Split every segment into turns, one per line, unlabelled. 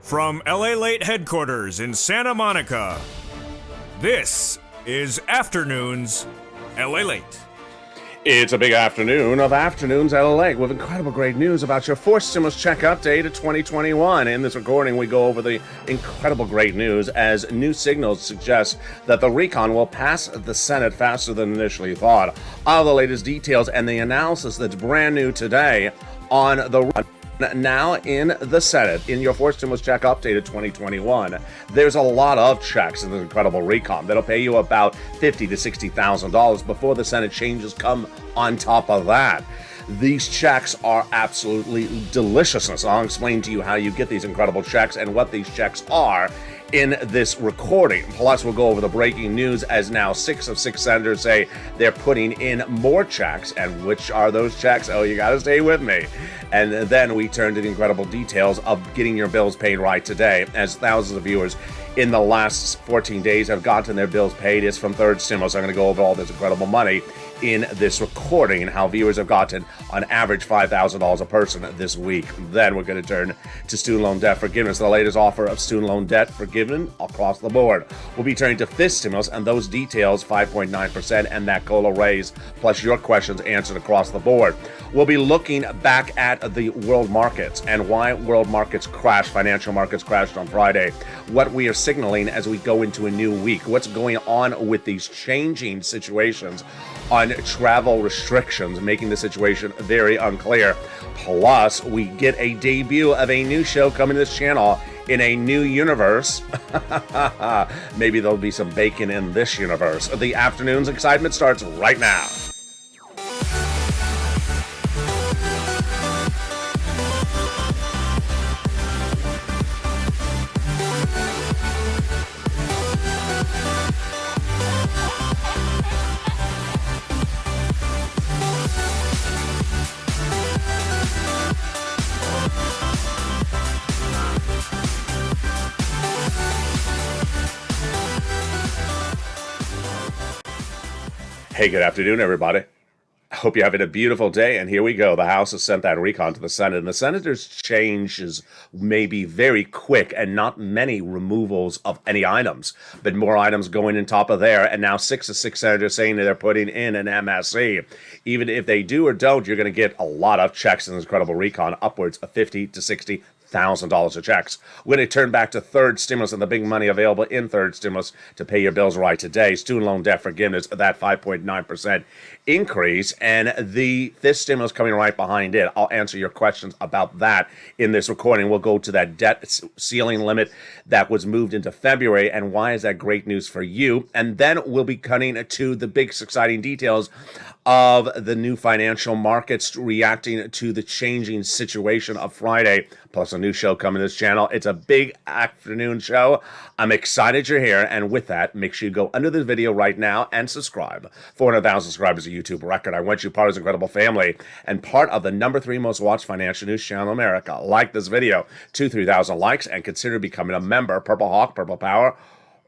From LALATE headquarters in Santa Monica, this is Afternoons LALATE.
It's a big afternoon of Afternoons LALATE with incredible great news about your fourth stimulus check update of 2021. In this recording, we go over the incredible great news as new signals suggest that the recon will pass the Senate faster than initially thought. All the latest details and the analysis that's brand new today on the run. Now in the Senate, in your fourth stimulus check updated 2021, there's a lot of checks in the incredible recon that'll pay you about $50,000 to $60,000 before the Senate changes come on top of that. These checks are absolutely deliciousness. I'll explain to you how you get these incredible checks and what these checks are in this recording. Plus, we'll go over the breaking news as now 6 of 6 senators say they're putting in more checks. And which are those checks? Oh, you got to stay with me. And then we turn to the incredible details of getting your bills paid right today, as thousands of viewers in the last 14 days have gotten their bills paid. It's from third stimulus. I'm going to go over all this incredible money in this recording and how viewers have gotten on average $5,000 a person this week. Then we're going to turn to student loan debt forgiveness, the latest offer of student loan debt forgiven across the board. We'll be turning to fifth stimulus and those details, 5.9% and that COLA raise, plus your questions answered across the board. We'll be looking back at the world markets and why world markets crashed, financial markets crashed on Friday, what we are signaling as we go into a new week, what's going on with these changing situations on travel restrictions, making the situation very unclear. Plus, we get a debut of a new show coming to this channel in a new universe. Maybe there'll be some bacon in this universe. The afternoon's excitement starts right now. Hey, good afternoon, everybody. I hope you're having a beautiful day, and here we go. The House has sent that recon to the Senate, and the Senators' changes may be very quick and not many removals of any items, but more items going in top of there, and now 6 of 6 Senators saying that they're putting in an MSC. Even if they do or don't, you're going to get a lot of checks in this incredible recon, upwards of $50,000 to $60,000 of checks. We're going to turn back to third stimulus and the big money available in third stimulus to pay your bills right today. Student loan debt forgiveness, that 5.9% increase, and the fifth stimulus coming right behind it. I'll answer your questions about that in this recording. We'll go to that debt ceiling limit that was moved into February, and why is that great news for you? And then we'll be cutting to the big exciting details of the new financial markets reacting to the changing situation of Friday, plus a new show coming to this channel. It's a big afternoon show. I'm excited you're here, and with that, make sure you go under this video right now and subscribe. 400,000 subscribers, a YouTube record. I want you part of this incredible family and part of the #3 most watched financial news channel in America. Like this video, 3,000 likes, and consider becoming a member. Purple Hawk, Purple Power,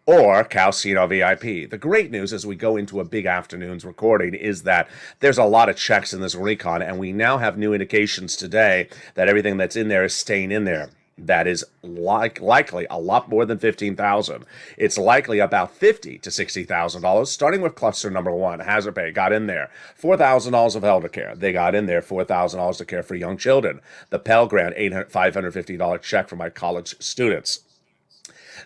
or Calcino VIP. The great news as we go into a big afternoon's recording is that there's a lot of checks in this recon, and we now have new indications today that everything that's in there is staying in there. That is likely a lot more than $15,000. It's likely about $50,000 to $60,000, starting with cluster number 1. Hazard pay got in there. $4,000 of elder care. They got in there $4,000 to care for young children. The Pell Grant, $550 check for my college students.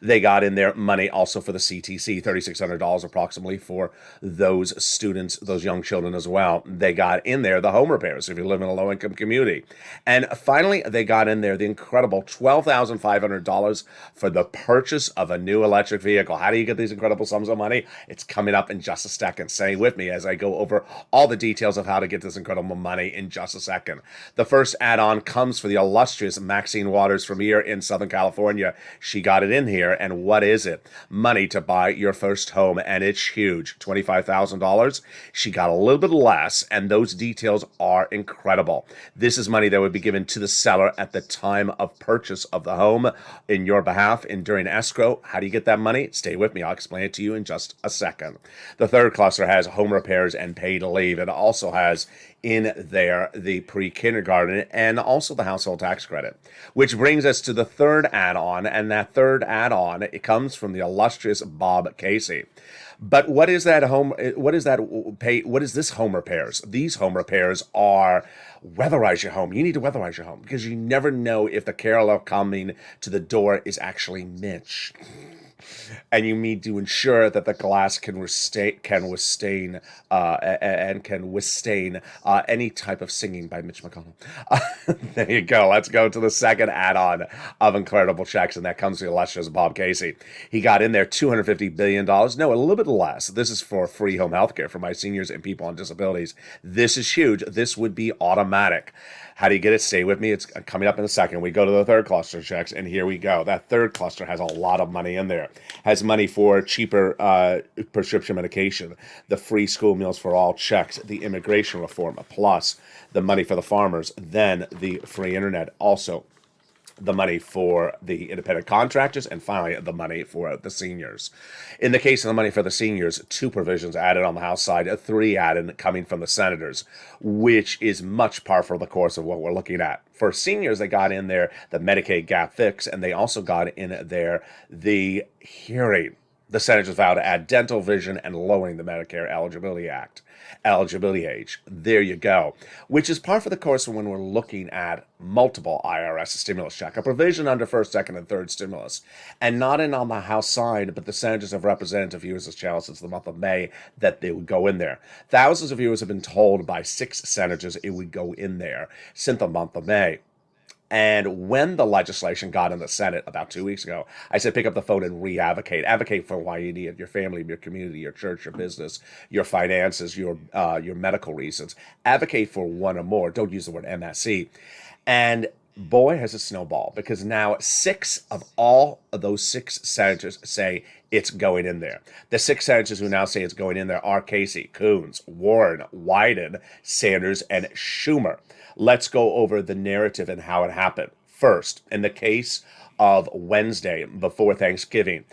They got in their money also for the CTC, $3,600 approximately for those students, those young children as well. They got in there the home repairs if you live in a low-income community. And finally, they got in there the incredible $12,500 for the purchase of a new electric vehicle. How do you get these incredible sums of money? It's coming up in just a second. Stay with me as I go over all the details of how to get this incredible money in just a second. The first add-on comes for the illustrious Maxine Waters from here in Southern California. She got it in here. And what is it? Money to buy your first home, and it's huge, $25,000. She got a little bit less, and those details are incredible. This is money that would be given to the seller at the time of purchase of the home in your behalf and during escrow. How do you get that money? Stay with me. I'll explain it to you in just a second. The third cluster has home repairs and paid leave. It also has in there the pre-kindergarten and also the household tax credit, which brings us to the third add-on, and that third add-on, it comes from the illustrious Bob Casey. But what is that home? What is that pay? What is this home repairs? These home repairs are weatherize your home. You need to weatherize your home because you never know if the caroler coming to the door is actually Mitch. And you need to ensure that the glass can withstand any type of singing by Mitch McConnell. There you go. Let's go to the second add-on of incredible checks, and that comes to the illustrious Bob Casey. He got in there $250 billion. No, a little bit less. This is for free home health care for my seniors and people on disabilities. This is huge. This would be automatic. How do you get it? Stay with me. It's coming up in a second. We go to the third cluster checks, and here we go. That third cluster has a lot of money in there. Has money for cheaper prescription medication, the free school meals for all checks, the immigration reform, plus the money for the farmers, then the free internet, also the money for the independent contractors, and finally the money for the seniors. In the case of the money for the seniors, 2 provisions added on the House side, 3 added coming from the senators, which is much par for the course of what we're looking at. For seniors, they got in there the Medicaid gap fix, and they also got in there the hearing. The senators vowed to add dental, vision, and lowering the Medicare eligibility age. There you go. Which is par for the course when we're looking at multiple IRS stimulus check, a provision under first, second, and third stimulus. And not in on the House side, but the senators have represented to viewers this channel since the month of May that they would go in there. Thousands of viewers have been told by 6 senators it would go in there since the month of May. And when the legislation got in the Senate about 2 weeks ago, I said, pick up the phone and re-advocate. Advocate for why you need it, your family, your community, your church, your business, your finances, your medical reasons. Advocate for one or more. Don't use the word MSC. And boy, has it snowballed, because now 6 of all of those 6 senators say it's going in there. The 6 senators who now say it's going in there are Casey, Coons, Warren, Wyden, Sanders, and Schumer. Let's go over the narrative and how it happened. First, in the case of Wednesday before Thanksgiving,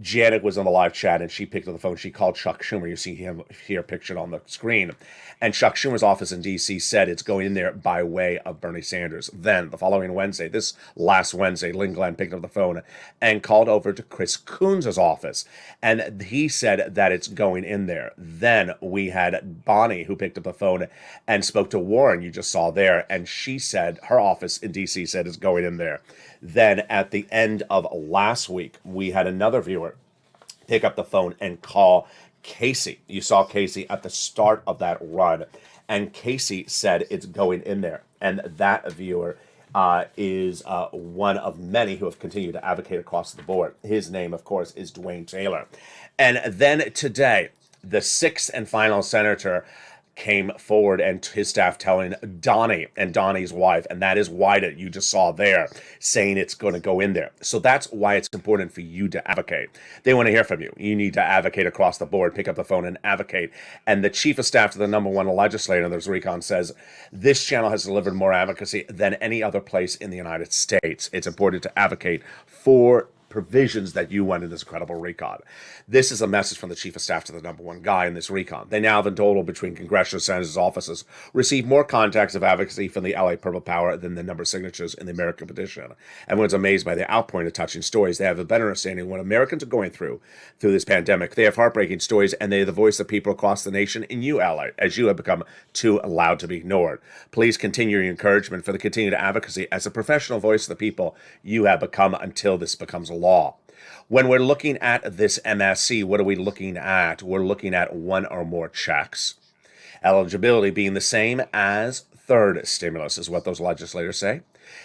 Janet was on the live chat and she picked up the phone. She called Chuck Schumer. You see him here pictured on the screen. And Chuck Schumer's office in D.C. said it's going in there by way of Bernie Sanders. Then, the following Wednesday, this last Wednesday, Lynn Glenn picked up the phone and called over to Chris Coons' office. And he said that it's going in there. Then we had Bonnie, who picked up the phone and spoke to Warren, you just saw there. And she said, her office in D.C. said it's going in there. Then at the end of last week, we had another viewer pick up the phone and call Casey. You saw Casey at the start of that run, and Casey said it's going in there. And that viewer is one of many who have continued to advocate across the board. His name, of course, is Dwayne Taylor. And then today, the 6th and final senator came forward, and his staff telling Donnie and Donnie's wife, and that is Wyden, you just saw there, saying it's going to go in there. So that's why it's important for you to advocate. They want to hear from you. You need to advocate across the board, pick up the phone and advocate. And the chief of staff to the #1 legislator, there's Recon, says, this channel has delivered more advocacy than any other place in the United States. It's important to advocate for provisions that you want in this incredible recon. This is a message from the chief of staff to the #1 guy in this recon. They now have in total, between congressional senators' offices, received more contacts of advocacy from the LA Purple Power than the number of signatures in the American petition. Everyone's amazed by the outpouring of touching stories. They have a better understanding of what Americans are going through this pandemic. They have heartbreaking stories, and they're the voice of people across the nation in you, LA, as you have become too loud to be ignored. Please continue your encouragement for the continued advocacy as a professional voice of the people you have become until this becomes a law. When we're looking at this MSC, what are we looking at? We're looking at 1 or more checks. Eligibility being the same as third stimulus is what those legislators say.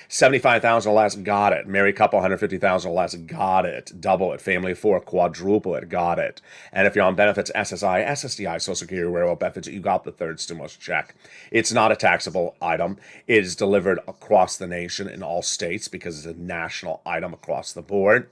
75,000 or less, got it. Married couple, 150,000 or less, got it. Double it. Family of 4, quadruple it, got it. And if you're on benefits, SSI, SSDI, Social Security, railroad benefits, you got the third stimulus check. It's not a taxable item. It is delivered across the nation in all states because it's a national item across the board.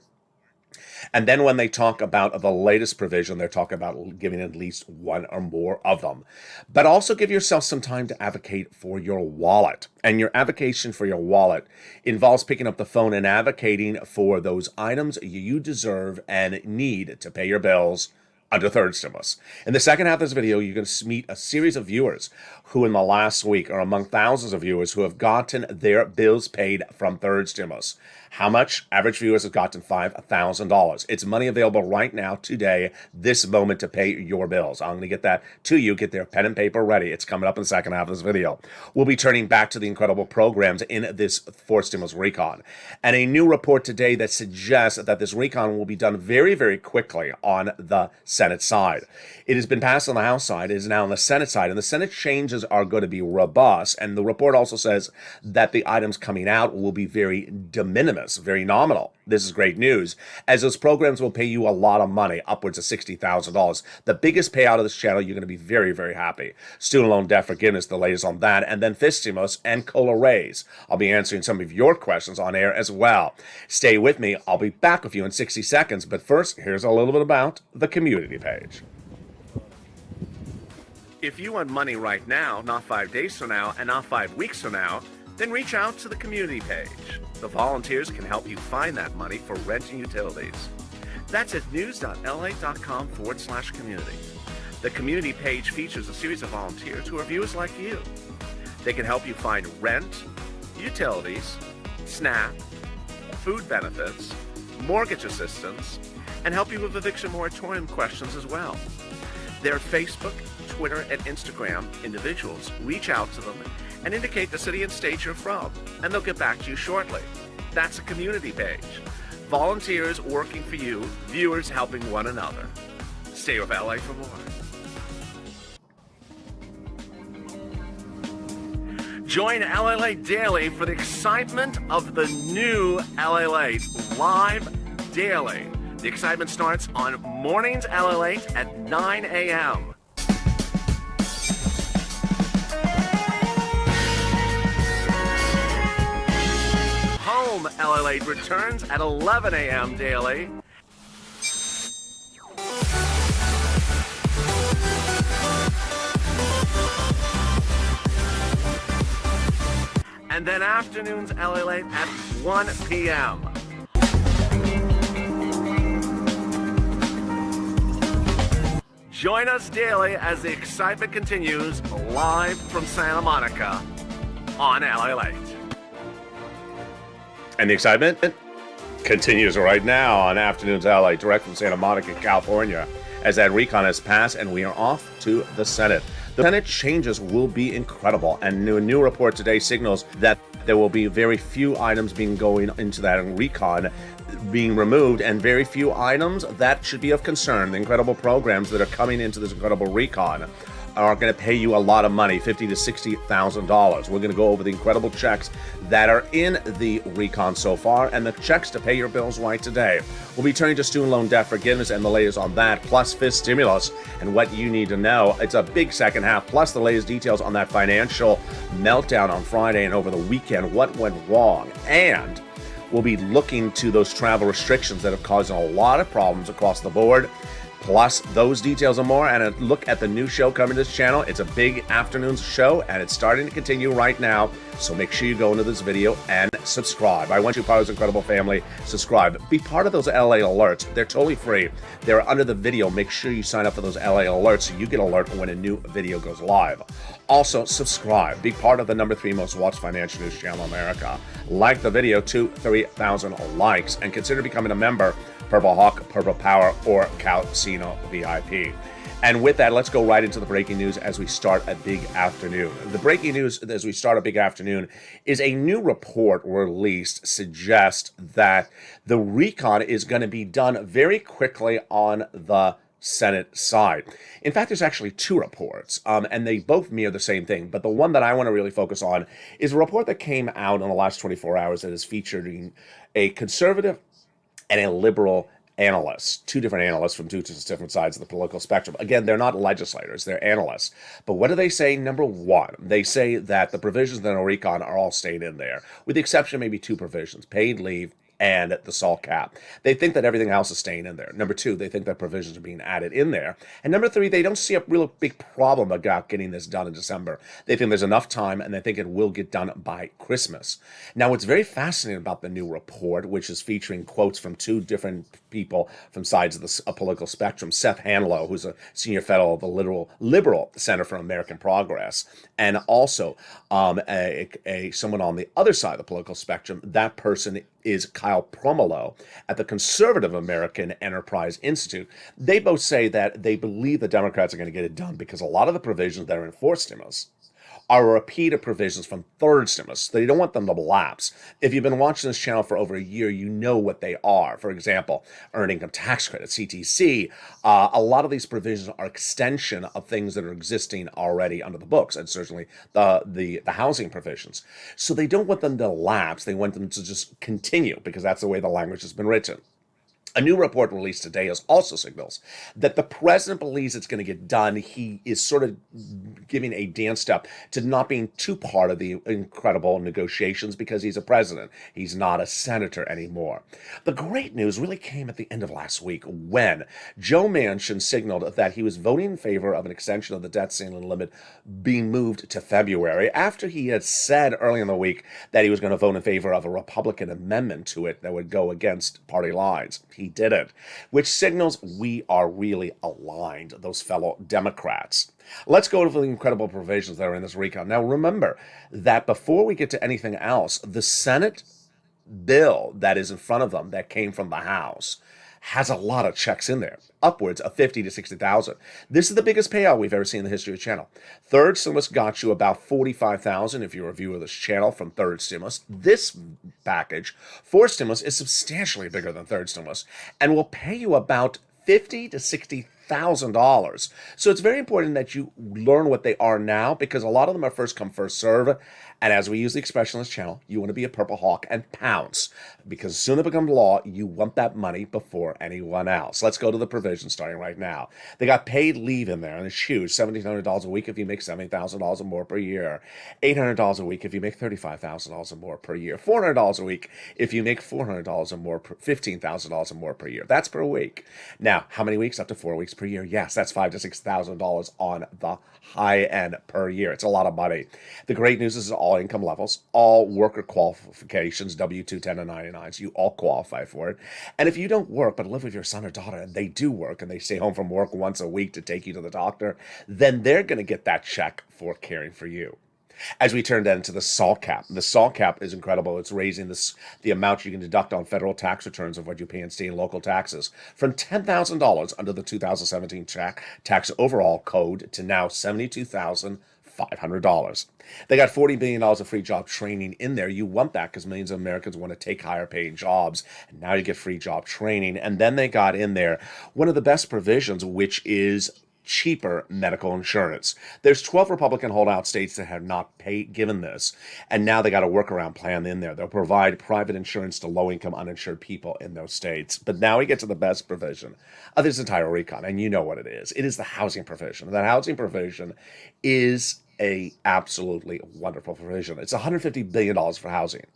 And then when they talk about the latest provision, they're talking about giving at least 1 or more of them. But also give yourself some time to advocate for your wallet. And your advocation for your wallet involves picking up the phone and advocating for those items you deserve and need to pay your bills under third stimulus. In the second half of this video, you're going to meet a series of viewers who in the last week are among thousands of viewers who have gotten their bills paid from third stimulus. How much? Average viewers have gotten $5,000. It's money available right now, today, this moment to pay your bills. I'm going to get that to you. Get their pen and paper ready. It's coming up in the second half of this video. We'll be turning back to the incredible programs in this fourth stimulus recon. And a new report today that suggests that this recon will be done very, very quickly on the Senate side. It has been passed on the House side. It is now on the Senate side. And the Senate changes are going to be robust. And the report also says that the items coming out will be very de minimis, very nominal. This is great news, as those programs will pay you a lot of money, upwards of $60,000. The biggest payout of this channel, you're going to be very, very happy. Student loan debt forgiveness, the latest on that, and then fifth stimulus and COLA raise. I'll be answering some of your questions on air as well. Stay with me. I'll be back with you in 60 seconds. But first, here's a little bit about the community page. If you want money right now, not 5 days from now, and not 5 weeks from now, then reach out to the community page. The volunteers can help you find that money for rent and utilities. That's at news.la.com/community. The community page features a series of volunteers who are viewers like you. They can help you find rent, utilities, SNAP, food benefits, mortgage assistance, and help you with eviction moratorium questions as well. Their Facebook, Twitter, and Instagram individuals reach out to them and indicate the city and state you're from, and they'll get back to you shortly. That's a community page. Volunteers working for you, viewers helping one another. Stay with LA for more. Join LALATE Daily for the excitement of the new LALATE live daily. The excitement starts on mornings LALATE at 9 a.m. Home LALATE returns at 11 a.m. daily. And then afternoons LALATE at 1 p.m. Join us daily as the excitement continues live from Santa Monica on LALATE. And the excitement continues right now on Afternoons LA, direct from Santa Monica, California, as that recon has passed and we are off to the Senate. The Senate changes will be incredible, and a new report today signals that there will be very few items going into that recon being removed, and very few items that should be of concern. The incredible programs that are coming into this incredible recon are going to pay you a lot of money, $50,000 to $60,000. We're going to go over the incredible checks that are in the recon so far and the checks to pay your bills right today. We'll be turning to student loan debt forgiveness and the latest on that, plus fifth stimulus and what you need to know. It's a big second half, plus the latest details on that financial meltdown on Friday and over the weekend, what went wrong. And we'll be looking to those travel restrictions that have caused a lot of problems across the board. Plus those details and more, and a look at the new show coming to this channel. It's a big afternoons show, and it's starting to continue right now. So make sure you go into this video and subscribe. I want you part of this incredible family. Subscribe. Be part of those LA alerts. They're totally free. They're under the video. Make sure you sign up for those LA alerts so you get alert when a new video goes live. Also, subscribe. Be part of the #3 most watched financial news channel in America. Like the video to 3,000 likes, and consider becoming a member. Purple Hawk, Purple Power, or Casino VIP. And with that, let's go right into the breaking news as we start a big afternoon. The breaking news as we start a big afternoon is a new report released suggests that the recon is going to be done very quickly on the Senate side. In fact, there's actually two reports, and they both mirror the same thing. But the one that I want to really focus on is a report that came out in the last 24 hours that is featuring a conservative and a liberal analyst, two different analysts from two different sides of the political spectrum. Again, they're not legislators, they're analysts. But what do they say? Number one, they say that the provisions in the recon are all staying in there, with the exception of maybe two provisions, paid leave and the salt cap. They think that everything else is staying in there. Number two, they think that provisions are being added in there. And number three, they don't see a real big problem about getting this done in December. They think there's enough time, and they think it will get done by Christmas. Now, what's very fascinating about the new report, which is featuring quotes from two different people from sides of the political spectrum, Seth Hanlow, who's a senior fellow of the Liberal Center for American Progress, and also someone on the other side of the political spectrum. That person is Kyle Promolo at the Conservative American Enterprise Institute. They both say that they believe the Democrats are going to get it done because a lot of the provisions that are in fourth stimulus are a repeat of provisions from third stimulus. They don't want them to lapse. If you've been watching this channel for over a year, you know what they are. For example, earned income tax credit, CTC. A lot of these provisions are extension of things that are existing already under the books, and certainly the housing provisions. So they don't want them to lapse. They want them to just continue because that's the way the language has been written. A new report released today also signals that the president believes it's going to get done. He is sort of giving a dance step to not being too part of the incredible negotiations because he's a president. He's not a senator anymore. The great news really came at the end of last week when Joe Manchin signaled that he was voting in favor of an extension of the debt ceiling limit being moved to February after he had said early in the week that he was going to vote in favor of a Republican amendment to it that would go against party lines. He didn't, which signals we are really aligned, those fellow Democrats. Let's go to the incredible provisions that are in this recount. Now, remember that before we get to anything else, the Senate bill that is in front of them that came from the House has a lot of checks in there, upwards of 50 to 60,000. This is the biggest payout we've ever seen in the history of the channel. Third stimulus got you about 45,000 if you're a viewer of this channel from third stimulus. This package, fourth stimulus, is substantially bigger than third stimulus and will pay you about 50 to 60,000. So it's very important that you learn what they are now because a lot of them are first come, first serve. And as we use the expression on this channel, you want to be a purple hawk and pounce because as soon as it becomes law, you want that money before anyone else. Let's go to the provision starting right now. They got paid leave in there, and it's huge. $1,700 a week if you make $70,000 or more per year. $800 a week if you make $35,000 or more per year. $400 a week if you make $400 or more, $15,000 or more per year. That's per week. Now, how many weeks? Up to 4 weeks per year. Yes, that's $5,000 to $6,000 on the high end per year. It's a lot of money. The great news is all income levels, all worker qualifications, W-2, 1099s, you all qualify for it. And if you don't work but live with your son or daughter and they do work and they stay home from work once a week to take you to the doctor, then they're going to get that check for caring for you. As we turn then to the SALT cap, the SALT cap is incredible. It's raising the amount you can deduct on federal tax returns of what you pay in state and local taxes from $10,000 under the 2017 tax overall code to now $72,500. They got $40 billion of free job training in there. You want that because millions of Americans want to take higher paying jobs. And now you get free job training. And then they got in there one of the best provisions, which is cheaper medical insurance. There's 12 Republican holdout states that have not given this, and now they got a workaround plan in there. They'll provide private insurance to low-income uninsured people in those states. But now we get to the best provision of this entire recon, and you know what it is. It is the housing provision. That housing provision is a absolutely wonderful provision. It's $150 billion for housing.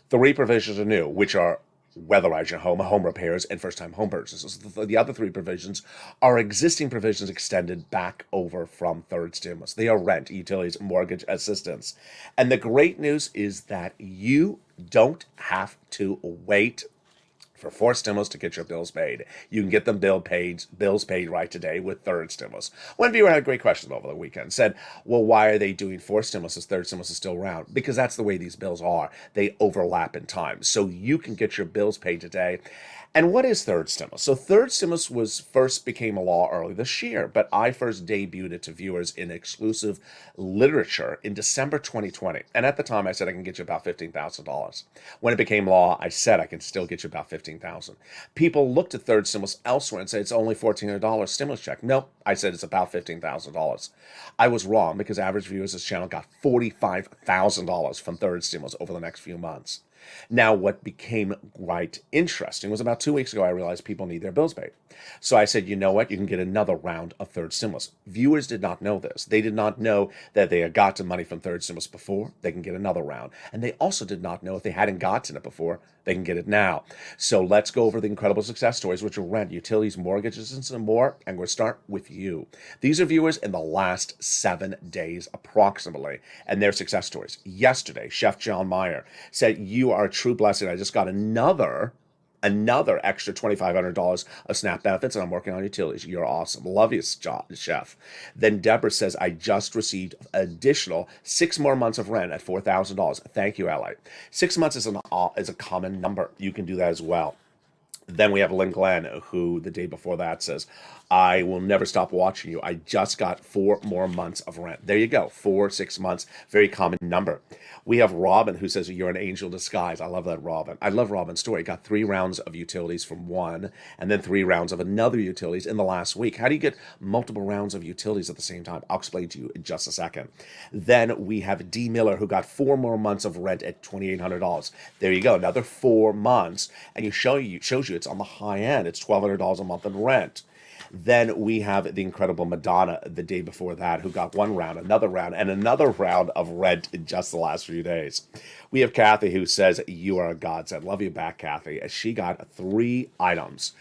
3 provisions are new, which are weatherize your home repairs, and first-time home purchases. The other 3 provisions are existing provisions extended back over from third stimulus. They are rent, utilities, mortgage assistance. And the great news is that you don't have to wait for fourth stimulus to get your bills paid. You can get them bills paid right today with third stimulus. One viewer had a great question over the weekend. Said, well, why are they doing fourth stimulus as third stimulus is still around? Because that's the way these bills are. They overlap in time. So you can get your bills paid today. And what is third stimulus? So third stimulus became a law early this year, but I first debuted it to viewers in exclusive literature in December 2020. And at the time, I said I can get you about $15,000. When it became law, I said I can still get you about $15,000. People looked at third stimulus elsewhere and said it's only $1,400 stimulus check. Nope, I said it's about $15,000. I was wrong because average viewers of this channel got $45,000 from third stimulus over the next few months. Now, what became quite interesting was about 2 weeks ago, I realized people need their bills paid. So I said, you know what? You can get another round of third stimulus. Viewers did not know this. They did not know that they had gotten money from third stimulus before. They can get another round. And they also did not know if they hadn't gotten it before, they can get it now. So let's go over the incredible success stories, which are rent, utilities, mortgages, and some more. And we'll start with you. These are viewers in the last 7 days approximately, and their success stories. Yesterday, Chef John Meyer said, you are a true blessing. I just got another extra $2,500 of SNAP benefits, and I'm working on utilities. You're awesome. Love you, Chef. Then Deborah says, I just received additional 6 more months of rent at $4,000. Thank you, LA. 6 months is a common number. You can do that as well. Then we have Lynn Glenn, who the day before that says, I will never stop watching you. I just got 4 more months of rent. There you go. 4, 6 months. Very common number. We have Robin, who says, you're an angel in disguise. I love that, Robin. I love Robin's story. Got 3 rounds of utilities from one, and then 3 rounds of another utilities in the last week. How do you get multiple rounds of utilities at the same time? I'll explain to you in just a second. Then we have D. Miller, who got 4 more months of rent at $2,800. There you go. Another 4 months. And shows you it's on the high end. It's $1,200 a month in rent. Then we have the incredible Madonna the day before that, who got 1 round, another round, and another round of rent in just the last few days. We have Kathy, who says, you are a godsend. Love you back, Kathy. She got 3 items.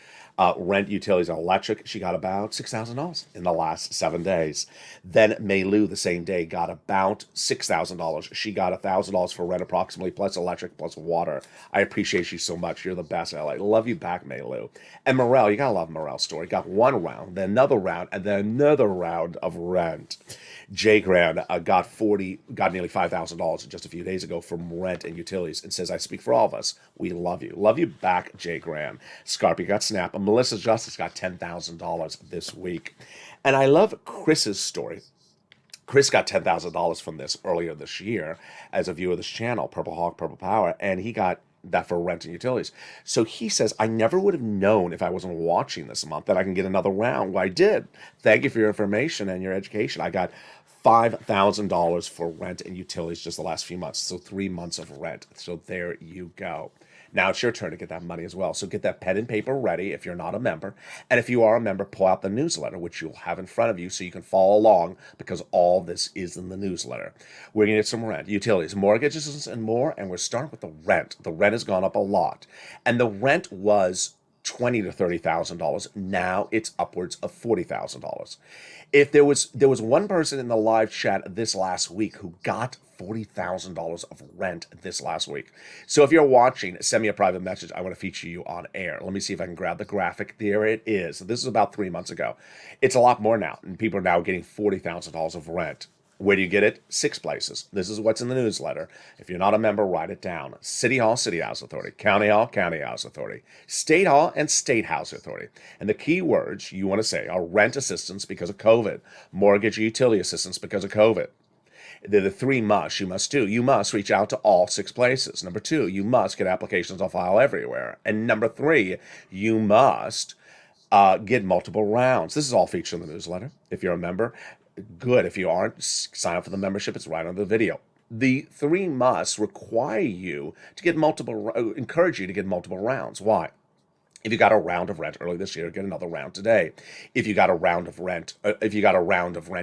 Rent, utilities, and electric. She got about $6,000 in the last 7 days. Then Maylu, the same day, got about $6,000. She got $1,000 for rent approximately, plus electric, plus water. I appreciate you so much. You're the best, LA. Love you back, Maylu. And Morel, you gotta love Morel's story. Got 1 round, then another round, and then another round of rent. Jay Graham got nearly $5,000 just a few days ago from rent and utilities, and says, I speak for all of us. We love you. Love you back, Jay Graham. Scarpy got Snap. And Melissa Justice got $10,000 this week. And I love Chris's story. Chris got $10,000 from this earlier this year as a viewer of this channel, Purple Hawk, Purple Power, and he got that for rent and utilities. So he says, I never would have known if I wasn't watching this month that I can get another round. Well, I did. Thank you for your information and your education. I got $5,000 for rent and utilities just the last few months. So 3 months of rent. So there you go. Now it's your turn to get that money as well. So get that pen and paper ready if you're not a member. And if you are a member, pull out the newsletter, which you'll have in front of you so you can follow along, because all this is in the newsletter. We're going to get some rent, utilities, mortgages, and more. And we're starting with the rent. The rent has gone up a lot. And the rent was $20,000 to $30,000. Now it's upwards of $40,000. If there was one person in the live chat this last week who got $40,000 of rent this last week. So if you're watching, send me a private message. I want to feature you on air. Let me see if I can grab the graphic. There it is. So this is about 3 months ago. It's a lot more now, and people are now getting $40,000 of rent. Where do you get it? 6 places. This is what's in the newsletter. If you're not a member, write it down. City Hall, City House Authority. County Hall, County House Authority. State Hall and State House Authority. And the key words you want to say are rent assistance because of COVID, mortgage utility assistance because of COVID. They're the 3 musts you must do. You must reach out to all 6 places. Number 2, you must get applications on file everywhere. And number 3, you must get multiple rounds. This is all featured in the newsletter. If you're a member, good. If you aren't, sign up for the membership. It's right under the video. The 3 musts require you to get encourage you to get multiple rounds. Why? If you got a round of rent early this year, get another round today. If you got a round of rent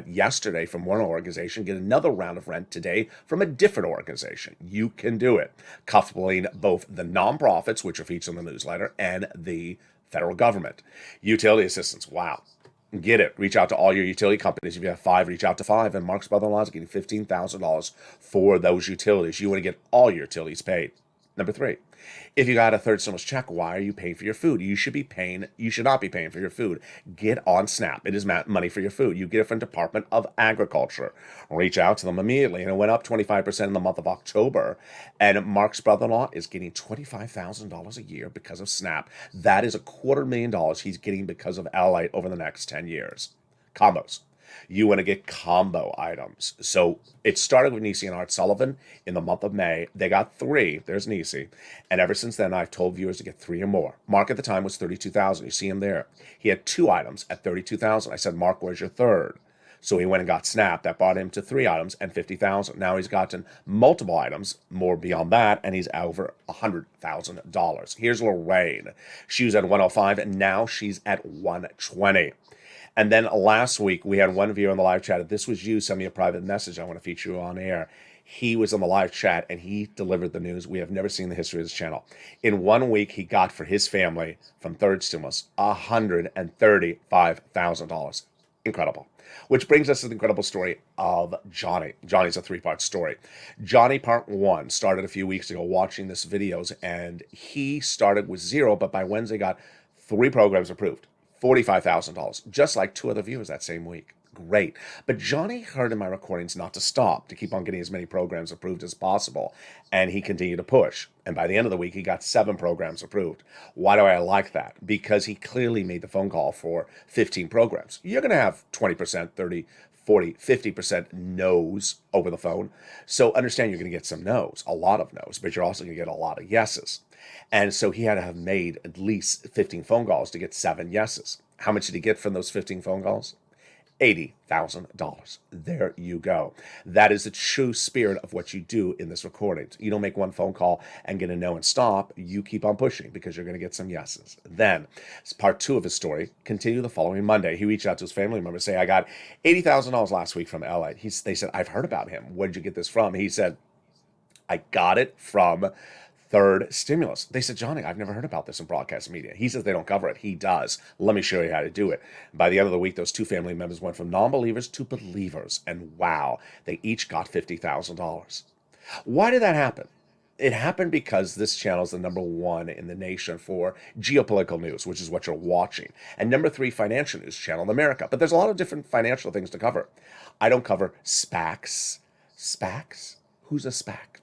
yesterday from one organization, get another round of rent today from a different organization. You can do it. Coupling both the nonprofits, which are featured in the newsletter, and the federal government. Utility assistance. Wow. Get it. Reach out to all your utility companies. If you have 5, reach out to 5. And Mark's brother-in-law is getting $15,000 for those utilities. You want to get all your utilities paid. Number 3, if you got a third stimulus check, why are you paying for your food? You should not be paying for your food. Get on SNAP. It is money for your food. You get it from Department of Agriculture. Reach out to them immediately. And it went up 25% in the month of October. And Mark's brother-in-law is getting $25,000 a year because of SNAP. That is $250,000 he's getting because of LALATE over the next 10 years. Combos. You want to get combo items. So it started with Nisi and Art Sullivan in the month of May. They got 3. There's Nisi. And ever since then, I've told viewers to get 3 or more. Mark at the time was $32,000. You see him there. He had 2 items at $32,000. I said, Mark, where's your third? So he went and got Snap. That brought him to 3 items and 50,000. Now he's gotten multiple items, more beyond that, and he's over $100,000. Here's Lorraine. She was at 105, and now she's at 120. And then last week, we had one viewer on the live chat. This was you. Send me a private message. I want to feature you on air. He was on the live chat, and he delivered the news. We have never seen the history of this channel. In 1 week, he got for his family from third stimulus $135,000. Incredible. Which brings us to the incredible story of Johnny. Johnny's a 3-part story. Johnny, part 1, started a few weeks ago watching this videos, and he started with 0, but by Wednesday got 3 programs approved. $45,000, just like 2 other viewers that same week. Great. But Johnny heard in my recordings not to stop, to keep on getting as many programs approved as possible, and he continued to push. And by the end of the week, he got 7 programs approved. Why do I like that? Because he clearly made the phone call for 15 programs. You're going to have 20%, 30, 40, 50% no's over the phone. So understand you're going to get some no's, a lot of no's, but you're also going to get a lot of yeses. And so he had to have made at least 15 phone calls to get 7 yeses. How much did he get from those 15 phone calls? $80,000. There you go. That is the true spirit of what you do in this recording. You don't make one phone call and get a no and stop. You keep on pushing because you're going to get some yeses. Then, part 2 of his story, continue the following Monday. He reached out to his family members, say, I got $80,000 last week from LA. They said, I've heard about him. Where did you get this from? He said, I got it from third stimulus. They said, Johnny, I've never heard about this in broadcast media. He says they don't cover it. He does. Let me show you how to do it. By the end of the week, those 2 family members went from non-believers to believers. And wow, they each got $50,000. Why did that happen? It happened because this channel is the number 1 in the nation for geopolitical news, which is what you're watching. And number 3, financial news channel in America. But there's a lot of different financial things to cover. I don't cover SPACs. SPACs? Who's a SPAC?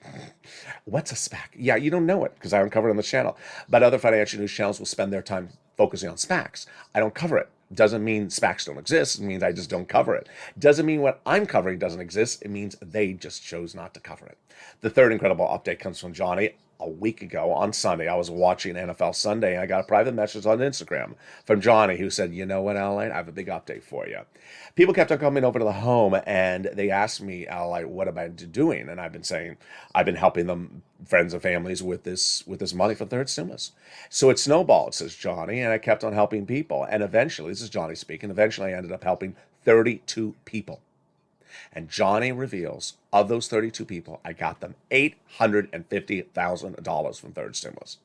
What's a SPAC? Yeah, you don't know it because I don't cover it on the channel. But other financial news channels will spend their time focusing on SPACs. I don't cover it. Doesn't mean SPACs don't exist. It means I just don't cover it. Doesn't mean what I'm covering doesn't exist. It means they just chose not to cover it. The third incredible update comes from Johnny. A week ago on Sunday, I was watching NFL Sunday, and I got a private message on Instagram from Johnny who said, you know what, LALATE, I have a big update for you. People kept on coming over to the home, and they asked me, LALATE, what am I doing? And I've been saying, I've been helping them, friends and families, with this money for third stimulus. So it snowballed, says Johnny, and I kept on helping people. And eventually, this is Johnny speaking, eventually I ended up helping 32 people. And Johnny reveals, of those 32 people, I got them $850,000 from third stimulus.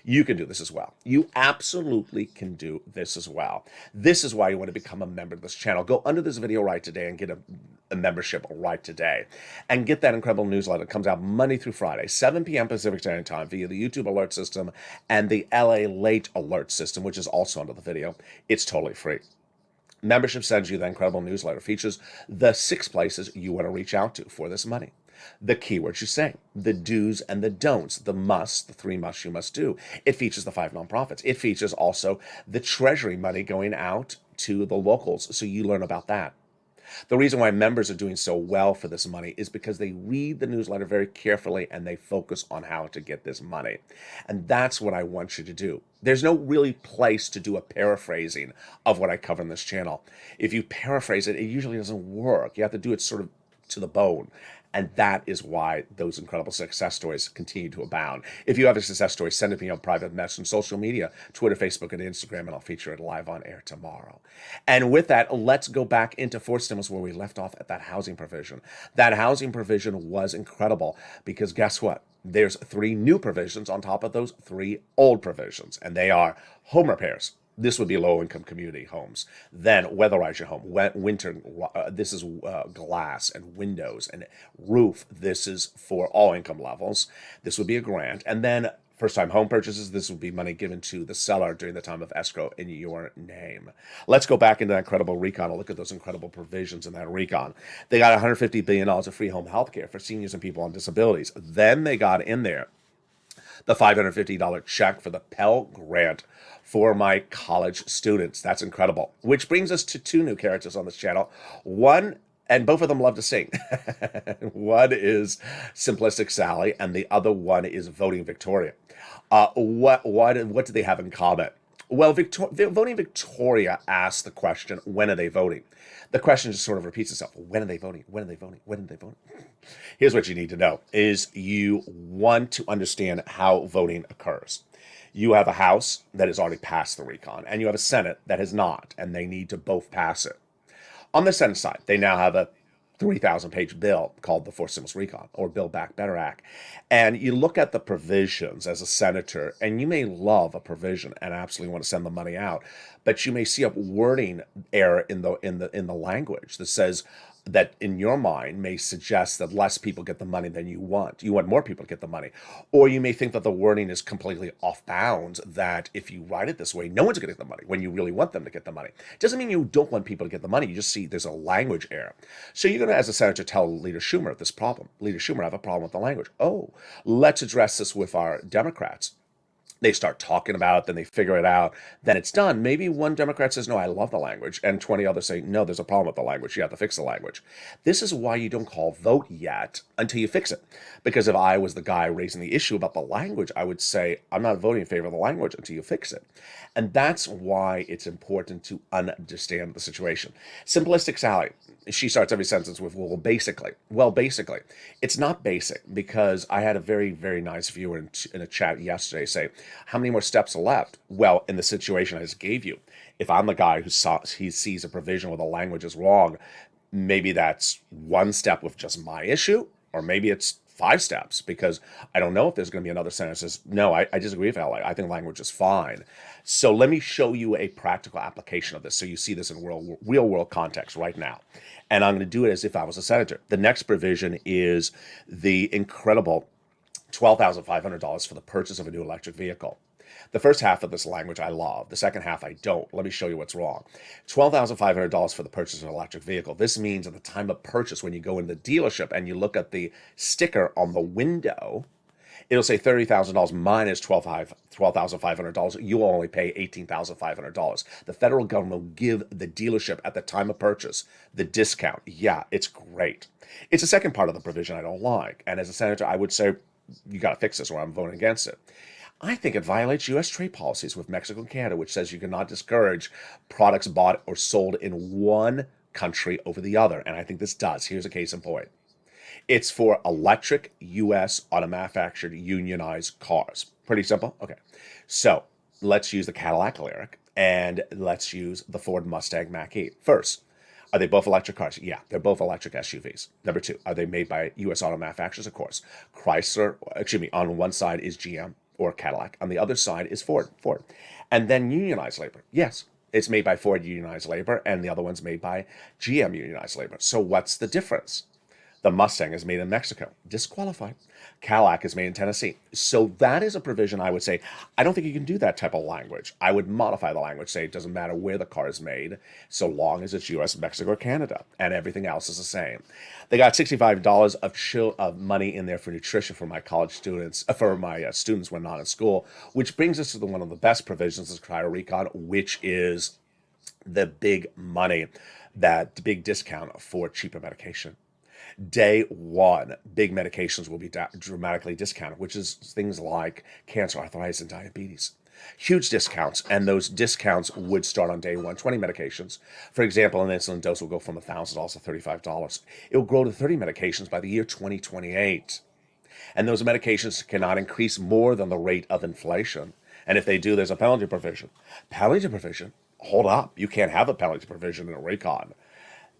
You can do this as well. You absolutely can do this as well. This is why you want to become a member of this channel. Go under this video right today and get a membership right today. And get that incredible newsletter. It comes out Monday through Friday, 7 p.m. Pacific Standard Time via the YouTube alert system and the LALATE alert system, which is also under the video. It's totally free. Membership sends you the incredible newsletter. Features the 6 places you want to reach out to for this money. The keywords you say, the do's and the don'ts, the musts, the 3 musts you must do. It features the 5 nonprofits. It features also the treasury money going out to the locals, so you learn about that. The reason why members are doing so well for this money is because they read the newsletter very carefully and they focus on how to get this money. And that's what I want you to do. There's no really place to do a paraphrasing of what I cover in this channel. If you paraphrase it, it usually doesn't work. You have to do it sort of to the bone. And that is why those incredible success stories continue to abound. If you have a success story, send it to me on private message on social media, Twitter, Facebook, and Instagram, and I'll feature it live on air tomorrow. And with that, let's go back into fourth stimulus where we left off at that housing provision. That housing provision was incredible because guess what? There's 3 new provisions on top of those 3 old provisions, and they are home repairs. This would be low-income community homes. Then weatherize your home. Winter, this is glass and windows and roof. This is for all income levels. This would be a grant. And then first-time home purchases, this would be money given to the seller during the time of escrow in your name. Let's go back into that incredible recon and look at those incredible provisions in that recon. They got $150 billion of free home health care for seniors and people on disabilities. Then they got in there the $550 check for the Pell Grant for my college students. That's incredible. Which brings us to 2 new characters on this channel. One, and both of them love to sing. One is Simplistic Sally, and the other one is Voting Victoria. What do they have in common? Well, Voting Victoria asked the question, when are they voting? The question just sort of repeats itself. When are they voting? When are they voting? When are they voting? Here's what you need to know is you want to understand how voting occurs. You have a House that has already passed the recon, and you have a Senate that has not, and they need to both pass it. On the Senate side, they now have a 3,000-page bill called the Forced Stimulus Recon or Build Back Better Act. And you look at the provisions as a senator, and you may love a provision and absolutely want to send the money out, but you may see a wording error in the language that says that in your mind may suggest that less people get the money than you want. You want more people to get the money. Or you may think that the wording is completely off bounds, that if you write it this way, no one's going to get the money when you really want them to get the money. It doesn't mean you don't want people to get the money. You just see there's a language error. So you're going to, as a senator, tell Leader Schumer this problem. Leader Schumer, I have a problem with the language. Oh, let's address this with our Democrats. They start talking about it, then they figure it out, then it's done. Maybe one Democrat says, no, I love the language, and 20 others say, no, there's a problem with the language. You have to fix the language. This is why you don't call vote yet until you fix it. Because if I was the guy raising the issue about the language, I would say, I'm not voting in favor of the language until you fix it. And that's why it's important to understand the situation. Simplistic Sally, she starts every sentence with, well, basically. Well, basically. It's not basic, because I had a very, very nice viewer in a chat yesterday say, how many more steps are left? Well, in the situation I just gave you, if I'm the guy who sees a provision where the language is wrong, maybe that's one step with just my issue, or maybe it's 5 steps, because I don't know if there's going to be another sentence that says, no, I disagree with LA. I think language is fine. So let me show you a practical application of this so you see this in real world context right now. And I'm going to do it as if I was a senator. The next provision is the incredible $12,500 for the purchase of a new electric vehicle. The first half of this language I love. The second half I don't. Let me show you what's wrong. $12,500 for the purchase of an electric vehicle. This means at the time of purchase, when you go in the dealership and you look at the sticker on the window, it'll say $30,000 minus $12,500. You will only pay $18,500. The federal government will give the dealership at the time of purchase the discount. Yeah, it's great. It's the second part of the provision I don't like. And as a senator, I would say, you got to fix this or I'm voting against it. I think it violates U.S. trade policies with Mexico and Canada, which says you cannot discourage products bought or sold in one country over the other. And I think this does. Here's a case in point. It's for electric U.S. auto-manufactured unionized cars. Pretty simple. Okay. So let's use the Cadillac Lyric and let's use the Ford Mustang Mach-E. First, are they both electric cars? Yeah, they're both electric SUVs. Number 2, are they made by U.S. auto manufacturers? Of course. On one side is GM or Cadillac. On the other side is Ford. And then unionized labor. Yes, it's made by Ford unionized labor, and the other one's made by GM unionized labor. So what's the difference? The Mustang is made in Mexico. Disqualified. Cadillac is made in Tennessee. So that is a provision I would say, I don't think you can do that type of language. I would modify the language, say it doesn't matter where the car is made, so long as it's US, Mexico, or Canada, and everything else is the same. They got $65 of money in there for nutrition for my college students, for my students when not in school, which brings us to one of the best provisions of Cryo Recon, which is the big money, that big discount for cheaper medication. Day one, big medications will be dramatically discounted, which is things like cancer, arthritis, and diabetes. Huge discounts, and those discounts would start on day one. 20 medications. For example, an insulin dose will go from $1,000 to $35. It will grow to 30 medications by the year 2028. And those medications cannot increase more than the rate of inflation. And if they do, there's a penalty provision. Penalty provision? Hold up. You can't have a penalty provision in a recon.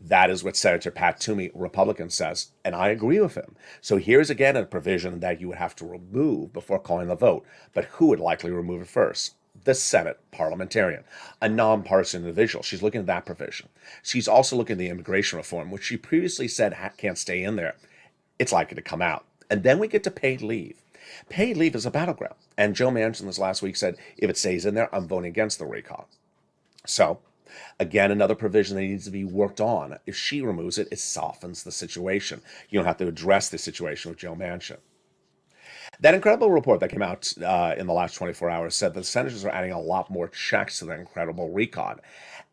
That is what Senator Pat Toomey, Republican, says, and I agree with him. So here's again a provision that you would have to remove before calling the vote. But who would likely remove it first? The Senate parliamentarian, a nonpartisan individual. She's looking at that provision. She's also looking at the immigration reform, which she previously said can't stay in there. It's likely to come out. And then we get to paid leave. Paid leave is a battleground. And Joe Manchin this last week said, if it stays in there, I'm voting against the recall. So, again, another provision that needs to be worked on. If she removes it, it softens the situation. You don't have to address the situation with Joe Manchin. That incredible report that came out in the last 24 hours said that the senators are adding a lot more checks to their incredible recon.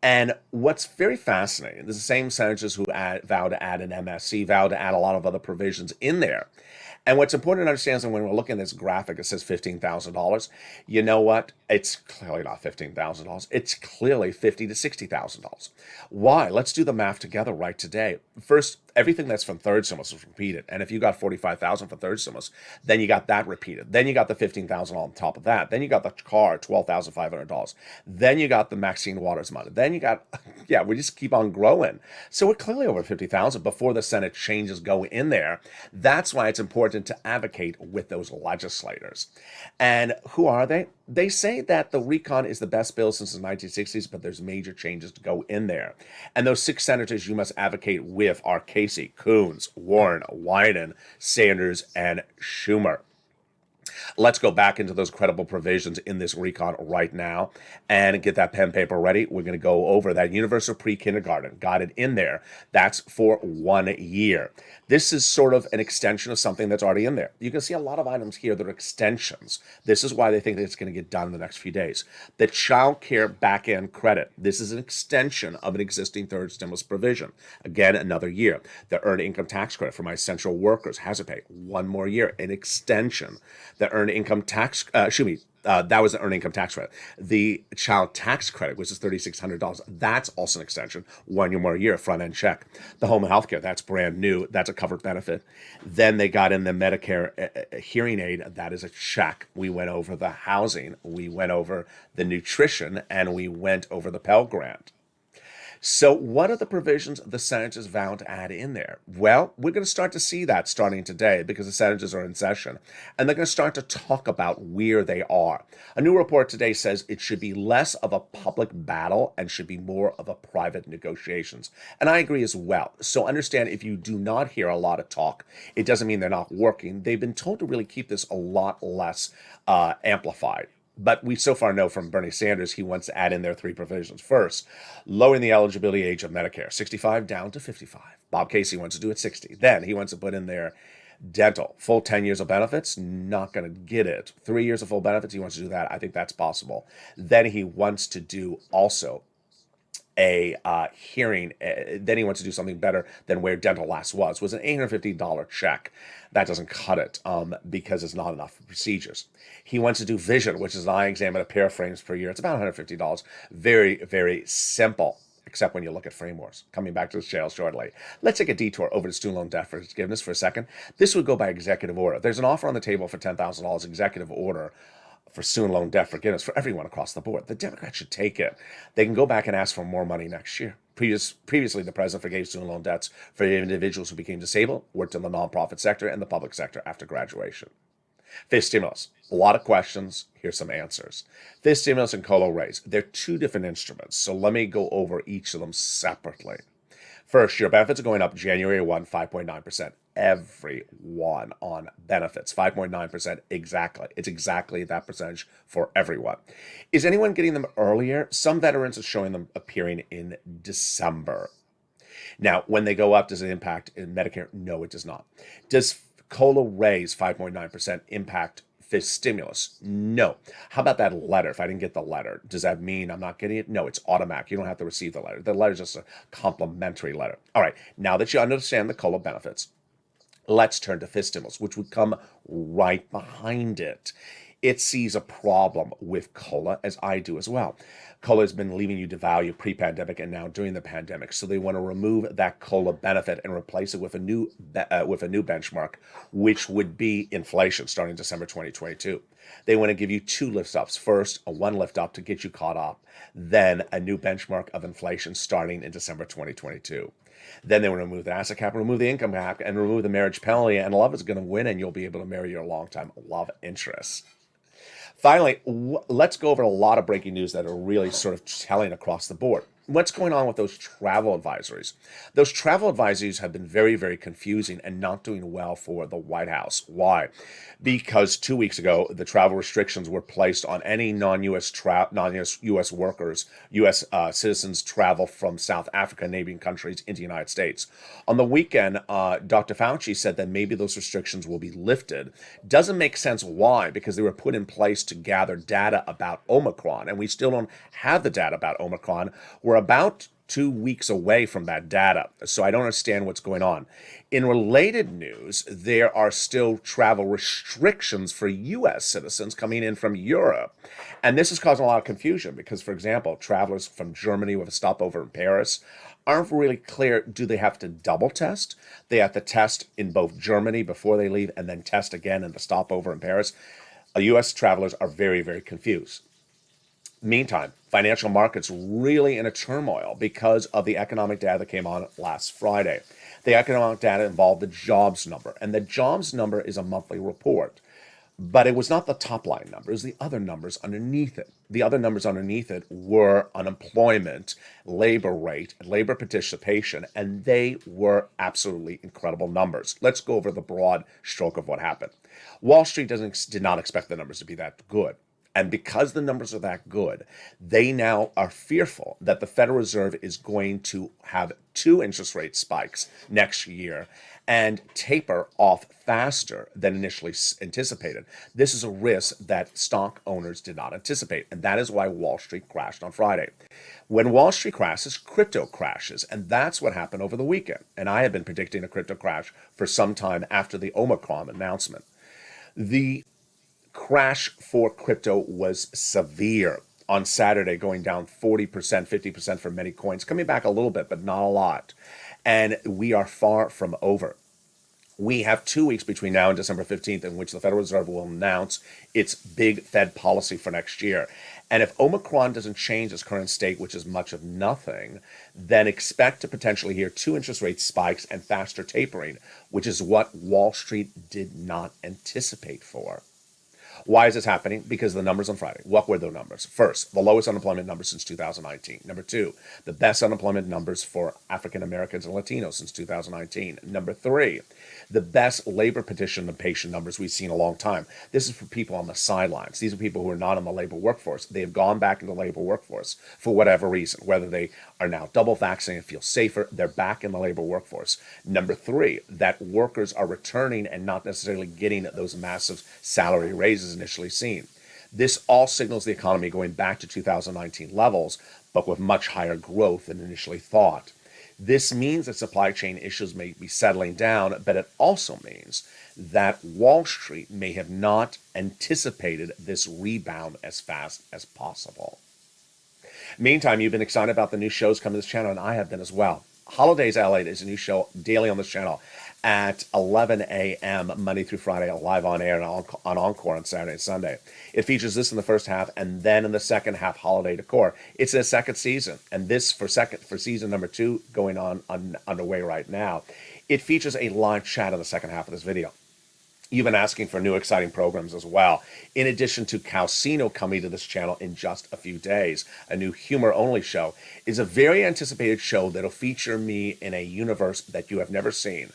And what's very fascinating, this is the same senators who vowed to add an MSC, vowed to add a lot of other provisions in there. And what's important to understand is that when we're looking at this graphic, it says $15,000. You know what? It's clearly not $15,000. It's clearly $50,000 to $60,000. Why? Let's do the math together right today. First, everything that's from third stimulus is repeated. And if you got $45,000 for third stimulus, then you got that repeated. Then you got the $15,000 on top of that. Then you got the car, $12,500. Then you got the Maxine Waters money. Then you got, yeah, we just keep on growing. So we're clearly over 50,000 before the Senate changes go in there. That's why it's important to advocate with those legislators. And who are they? They say that the recon is the best bill since the 1960s, but there's major changes to go in there. And those 6 senators you must advocate with are Casey, Coons, Warren, Wyden, Sanders, and Schumer. Let's go back into those credible provisions in this recon right now and get that pen and paper ready. We're going to go over that universal pre-kindergarten. Got it in there. That's for 1 year. This is sort of an extension of something that's already in there. You can see a lot of items here that are extensions. This is why they think that it's going to get done in the next few days. The child care back-end credit. This is an extension of an existing third stimulus provision. Again, another year. The earned income tax credit for my essential workers has to pay 1 more year. An extension. The earned income tax, that was the earned income tax credit. The child tax credit, which is $3,600, that's also an extension, 1 more year, front end check. The home health care, that's brand new, that's a covered benefit. Then they got in the Medicare hearing aid, that is a check. We went over the housing, we went over the nutrition, and we went over the Pell Grant. So what are the provisions the senators vowed to add in there? Well, we're going to start to see that starting today because the senators are in session, and they're going to start to talk about where they are. A new report today says it should be less of a public battle and should be more of a private negotiations. And I agree as well. So understand, if you do not hear a lot of talk, it doesn't mean they're not working. They've been told to really keep this a lot less amplified. But we so far know from Bernie Sanders, he wants to add in there 3 provisions. First, lowering the eligibility age of Medicare, 65 down to 55. Bob Casey wants to do it 60. Then he wants to put in there dental, full 10 years of benefits, not going to get it. 3 years of full benefits, he wants to do that. I think that's possible. Then he wants to do also a hearing. Then he wants to do something better than where dental last was an $850 check. That doesn't cut it because it's not enough for procedures. He wants to do vision, which is an eye exam and a pair of frames per year. It's about $150. Very, very simple, except when you look at frame wars. Coming back to this channel shortly. Let's take a detour over to student loan debt forgiveness for a second. This would go by executive order. There's an offer on the table for $10,000 executive order for student loan debt forgiveness for everyone across the board. The Democrats should take it. They can go back and ask for more money next year. Previously, the president forgave student loan debts for individuals who became disabled, worked in the nonprofit sector and the public sector after graduation. Fifth stimulus. A lot of questions. Here's some answers. Fifth stimulus and COLA raise. They're 2 different instruments, so let me go over each of them separately. First, your benefits are going up January 1, 5.9%. Everyone on benefits, 5.9% exactly. It's exactly that percentage for everyone. Is anyone getting them earlier? Some veterans are showing them appearing in December. Now, when they go up, does it impact in Medicare? No, it does not. Does COLA raise 5.9% impact fifth stimulus? No. How about that letter? If I didn't get the letter, does that mean I'm not getting it? No, it's automatic. You don't have to receive the letter. The letter is just a complimentary letter. All right, now that you understand the COLA benefits, let's turn to fifth stimulus, which would come right behind it. It sees a problem with COLA, as I do as well. COLA has been leaving you devalue pre-pandemic and now during the pandemic, so they want to remove that COLA benefit and replace it with a new benchmark, which would be inflation starting December 2022. They want to give you 2 lift ups. First, a 1 lift up to get you caught up, then a new benchmark of inflation starting in December 2022. Then they want to remove the asset cap, remove the income cap, and remove the marriage penalty, and love is going to win, and you'll be able to marry your longtime love interest. Finally, let's go over a lot of breaking news that are really sort of telling across the board. What's going on with those travel advisories? Those travel advisories have been very, very confusing and not doing well for the White House. Why? Because 2 weeks ago, the travel restrictions were placed on any non-U.S. workers, U.S. Citizens travel from South Africa and neighboring countries into the United States. On the weekend, Dr. Fauci said that maybe those restrictions will be lifted. Doesn't make sense. Why? Because they were put in place to gather data about Omicron, and we still don't have the data about Omicron. We're about 2 weeks away from that data. So I don't understand what's going on. In related news, there are still travel restrictions for U.S. citizens coming in from Europe. And this is causing a lot of confusion because, for example, travelers from Germany with a stopover in Paris aren't really clear. Do they have to double test? They have to test in both Germany before they leave and then test again in the stopover in Paris. U.S. travelers are very, very confused. Meantime, financial markets really in a turmoil because of the economic data that came on last Friday. The economic data involved the jobs number, and the jobs number is a monthly report. But it was not the top line number, it was the other numbers underneath it. The other numbers underneath it were unemployment, labor rate, labor participation, and they were absolutely incredible numbers. Let's go over the broad stroke of what happened. Wall Street did not expect the numbers to be that good. And because the numbers are that good, they now are fearful that the Federal Reserve is going to have 2 interest rate spikes next year and taper off faster than initially anticipated. This is a risk that stock owners did not anticipate, and that is why Wall Street crashed on Friday. When Wall Street crashes, crypto crashes, and that's what happened over the weekend. And I have been predicting a crypto crash for some time after the Omicron announcement. The crash for crypto was severe on Saturday, going down 40%, 50% for many coins, coming back a little bit, but not a lot. And we are far from over. We have 2 weeks between now and December 15th in which the Federal Reserve will announce its big Fed policy for next year. And if Omicron doesn't change its current state, which is much of nothing, then expect to potentially hear 2 interest rate spikes and faster tapering, which is what Wall Street did not anticipate for. Why is this happening? Because of the numbers on Friday. What were the numbers? First, the lowest unemployment numbers since 2019. Number 2, the best unemployment numbers for African Americans and Latinos since 2019. Number 3, the best labor participation numbers we've seen in a long time. This is for people on the sidelines. These are people who are not in the labor workforce. They have gone back into the labor workforce for whatever reason, whether they are now double vaccinated and feel safer, they're back in the labor workforce. Number 3, that workers are returning and not necessarily getting those massive salary raises initially seen. This all signals the economy going back to 2019 levels, but with much higher growth than initially thought. This means that supply chain issues may be settling down, but it also means that Wall Street may have not anticipated this rebound as fast as possible. Meantime, you've been excited about the new shows coming to this channel, and I have been as well. Holidays LA is a new show daily on this channel at 11 a.m. Monday through Friday, live on air and on Encore on Saturday and Sunday. It features this in the first half, and then in the second half, Holiday Decor. It's a second season, and this for season number 2 going on underway right now. It features a live chat in the second half of this video. You've been asking for new exciting programs as well. In addition to Calcino coming to this channel in just a few days, a new humor-only show is a very anticipated show that'll feature me in a universe that you have never seen.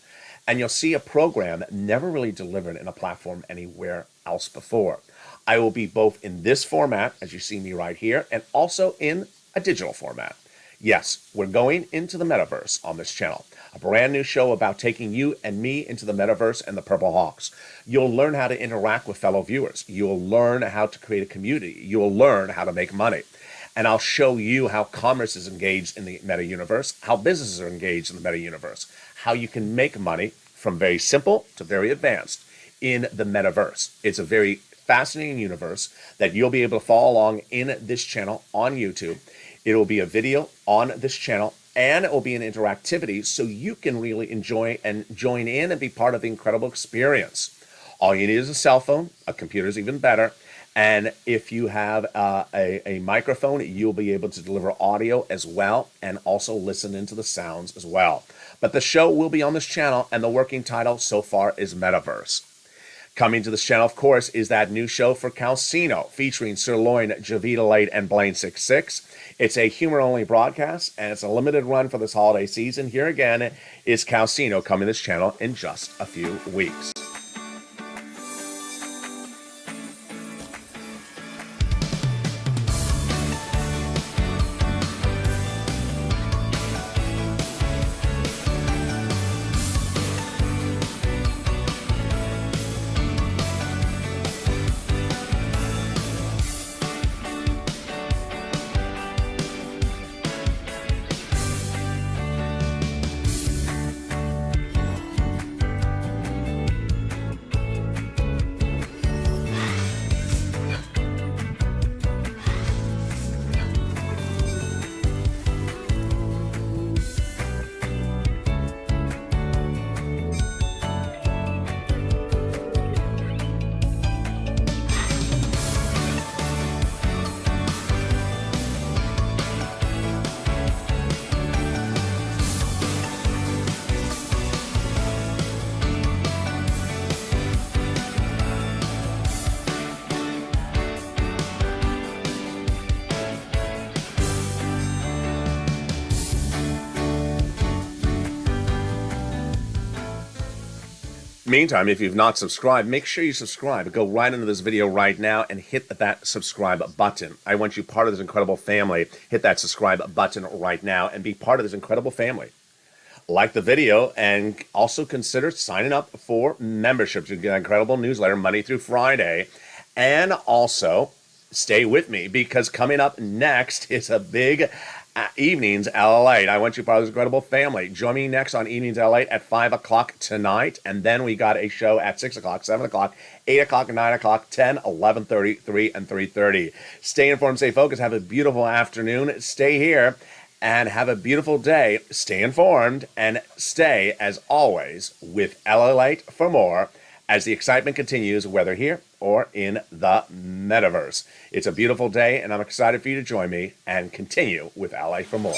And you'll see a program never really delivered in a platform anywhere else before. I will be both in this format, as you see me right here, and also in a digital format. Yes, we're going into the metaverse on this channel. A brand new show about taking you and me into the metaverse and the Purple Hawks. You'll learn how to interact with fellow viewers. You'll learn how to create a community. You'll learn how to make money. And I'll show you how commerce is engaged in the meta universe, how businesses are engaged in the meta universe, how you can make money from very simple to very advanced in the metaverse. It's a very fascinating universe that you'll be able to follow along in this channel on YouTube. It will be a video on this channel, and it will be an interactivity so you can really enjoy and join in and be part of the incredible experience. All you need is a cell phone. A computer is even better. And if you have a microphone, you'll be able to deliver audio as well and also listen into the sounds as well. But the show will be on this channel, and the working title so far is Metaverse. Coming to this channel, of course, is that new show for Calcino featuring Sirloin, Javita Late, and Blaine66. It's a humor-only broadcast, and it's a limited run for this holiday season. Here again is Calcino coming to this channel in just a few weeks. Meantime, if you've not subscribed, make sure you subscribe. Go right into this video right now and hit that subscribe button. I want you part of this incredible family. Hit that subscribe button right now and be part of this incredible family. Like the video and also consider signing up for memberships. You get an incredible newsletter Monday through Friday. And also stay with me because coming up next is a big Evenings LALATE. I want you part of this incredible family. Join me next on Evenings LALATE at 5 o'clock tonight. And then we got a show at 6 o'clock, 7 o'clock, 8 o'clock, 9 o'clock, 10, 11:30, 3, and 3:30. Stay informed, stay focused. Have a beautiful afternoon. Stay here and have a beautiful day. Stay informed and stay, as always, with LALATE for more as the excitement continues, whether here or in the metaverse. It's a beautiful day, and I'm excited for you to join me and continue with LA for more.